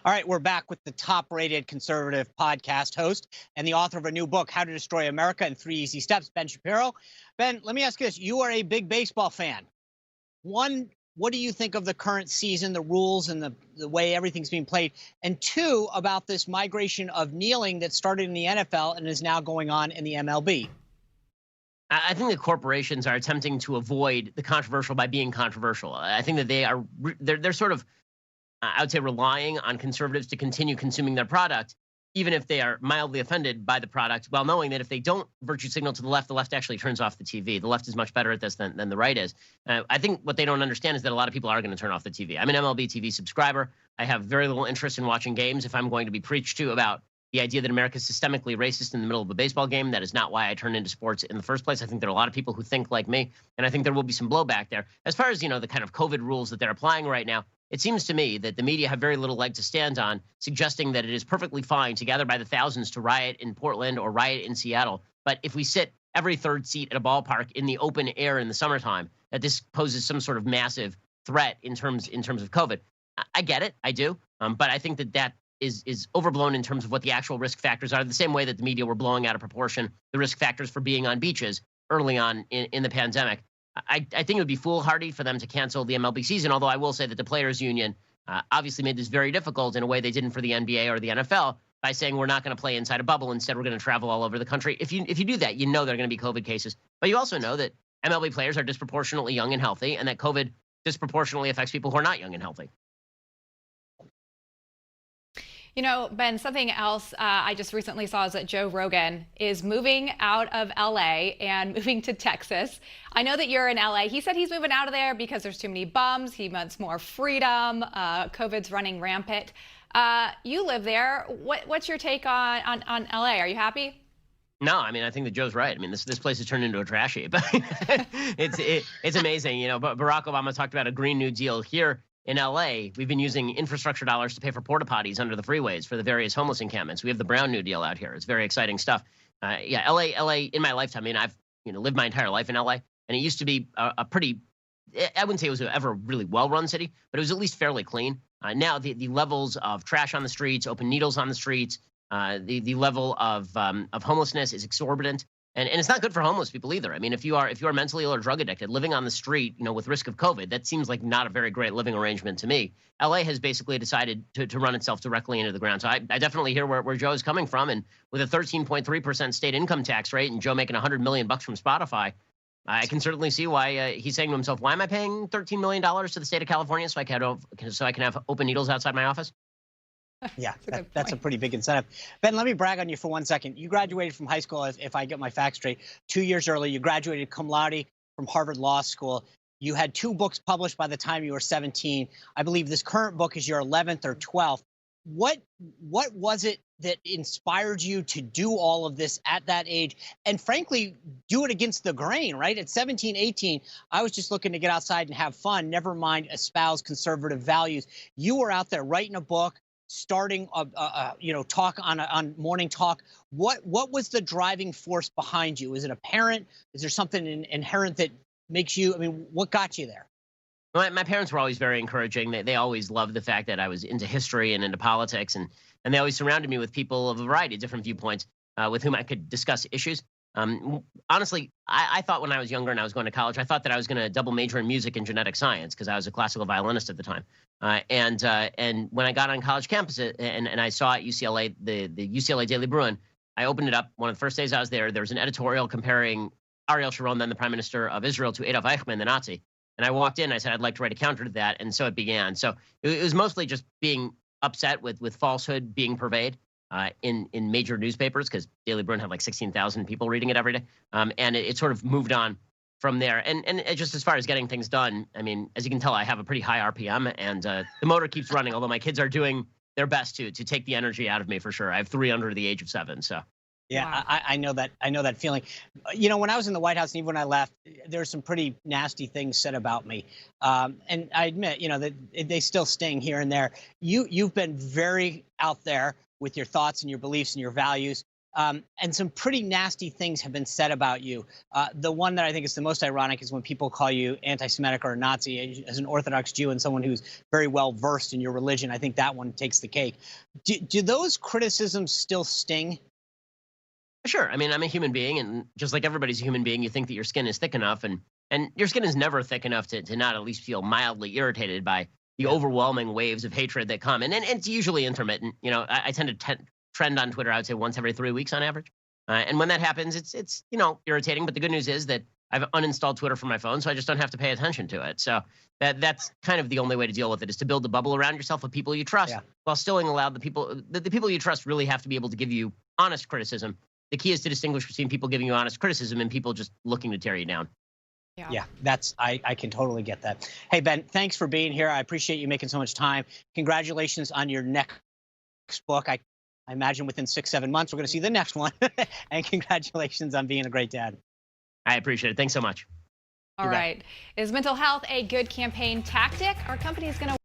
All right, we're back with the top-rated conservative podcast host and the author of a new book, How to Destroy America in 3 Easy Steps, Ben Shapiro. Ben, let me ask you this. You are a big baseball fan. One, what do you think of the current season, the rules, and the way everything's being played? And two, about this migration of kneeling that started in the NFL and is now going on in the MLB? I think that corporations are attempting to avoid the controversial by being controversial. I think that they're sort of, I would say, relying on conservatives to continue consuming their product, even if they are mildly offended by the product, while knowing that if they don't virtue signal to the left actually turns off the TV. The left is much better at this than the right is. I think what they don't understand is that a lot of people are going to turn off the TV. I'm an MLB TV subscriber. I have very little interest in watching games. If I'm going to be preached to about the idea that America is systemically racist in the middle of a baseball game, that is not why I turned into sports in the first place. I think there are a lot of people who think like me, and I think there will be some blowback there. As far as, the kind of COVID rules that they're applying right now, it seems to me that the media have very little leg to stand on, suggesting that it is perfectly fine to gather by the thousands to riot in Portland or riot in Seattle. But if we sit every third seat at a ballpark in the open air in the summertime, that this poses some sort of massive threat in terms of COVID. I get it, I do, but I think that is overblown in terms of what the actual risk factors are. The same way that the media were blowing out of proportion the risk factors for being on beaches early on in the pandemic. I think it would be foolhardy for them to cancel the MLB season, although I will say that the Players Union obviously made this very difficult in a way they didn't for the NBA or the NFL by saying we're not going to play inside a bubble. Instead, we're going to travel all over the country. If you do that, you know there are going to be COVID cases. But you also know that MLB players are disproportionately young and healthy, and that COVID disproportionately affects people who are not young and healthy. You know, Ben, something else I just recently saw is that Joe Rogan is moving out of LA and moving to Texas. I know that you're in LA. He said he's moving out of there because there's too many bums. He wants more freedom. COVID's running rampant. You live there. What's your take on LA? Are you happy? No, I mean, I think that Joe's right. I mean, this place has turned into a trash heap. It's amazing. You know, but Barack Obama talked about a Green New Deal here. In LA, we've been using infrastructure dollars to pay for porta potties under the freeways for the various homeless encampments. We have the Brown New Deal out here. It's very exciting stuff. Yeah, LA in my lifetime. I mean, I've lived my entire life in LA, and it used to be a pretty. I wouldn't say it was ever a really well-run city, but it was at least fairly clean. Now the levels of trash on the streets, open needles on the streets, the level of homelessness is exorbitant. And it's not good for homeless people either. I mean, if you are mentally ill or drug addicted, living on the street, with risk of COVID, that seems like not a very great living arrangement to me. LA has basically decided to run itself directly into the ground. So I definitely hear where Joe is coming from. And with a 13.3% state income tax rate and Joe making $100 million from Spotify, I can certainly see why he's saying to himself, why am I paying $13 million to the state of California so I can have open needles outside my office? Yeah, that's a pretty big incentive. Ben, let me brag on you for 1 second. You graduated from high school, if I get my facts straight, 2 years early. You graduated cum laude from Harvard Law School. You had 2 books published by the time you were 17. I believe this current book is your 11th or 12th. What was it that inspired you to do all of this at that age? And frankly, do it against the grain, right? At 17, 18, I was just looking to get outside and have fun, never mind espouse conservative values. You were out there writing a book, starting talk on morning talk. What was the driving force behind you? Is it apparent? Is there something inherent that makes you? I mean, what got you there? My parents were always very encouraging. They always loved the fact that I was into history and into politics, and they always surrounded me with people of a variety of different viewpoints with whom I could discuss issues. Honestly, I thought when I was younger and I was going to college, I thought that I was going to double major in music and genetic science because I was a classical violinist at the time. And when I got on college campus and I saw at UCLA, the UCLA Daily Bruin, I opened it up. One of the first days I was there was an editorial comparing Ariel Sharon, then the prime minister of Israel, to Adolf Eichmann, the Nazi. And I walked in, I said, I'd like to write a counter to that. And so it began. So it was mostly just being upset with falsehood being purveyed in major newspapers, because Daily Bruin had like 16,000 people reading it every day. And it sort of moved on from there. And just as far as getting things done, I mean, as you can tell, I have a pretty high RPM, and the motor keeps running, although my kids are doing their best to take the energy out of me for sure. I have 3 under the age of 7, so. Yeah, wow. I know that. I know that feeling. When I was in the White House, and even when I left, there were some pretty nasty things said about me. And I admit, that they still sting here and there. You've been very out there with your thoughts and your beliefs and your values. and some pretty nasty things have been said about you. The one that I think is the most ironic is when people call you anti-Semitic or a Nazi. As an Orthodox Jew and someone who's very well versed in your religion, I think that one takes the cake. Do those criticisms still sting? Sure. I mean, I'm a human being, and just like everybody's a human being, you think that your skin is thick enough, and your skin is never thick enough to not at least feel mildly irritated by the overwhelming waves of hatred that come. And it's usually intermittent. You know, I tend to trend on Twitter, I would say once every 3 weeks on average. And when that happens, it's irritating. But the good news is that I've uninstalled Twitter from my phone, so I just don't have to pay attention to it. So that's kind of the only way to deal with it, is to build a bubble around yourself of people you trust, while still allowing the people you trust really have to be able to give you honest criticism. The key is to distinguish between people giving you honest criticism and people just looking to tear you down. Yeah, I can totally get that. Hey, Ben, thanks for being here. I appreciate you making so much time. Congratulations on your next book. I imagine within 6-7 months, we're going to see the next one. And congratulations on being a great dad. I appreciate it. Thanks so much. All right. Is mental health a good campaign tactic? Our company is going to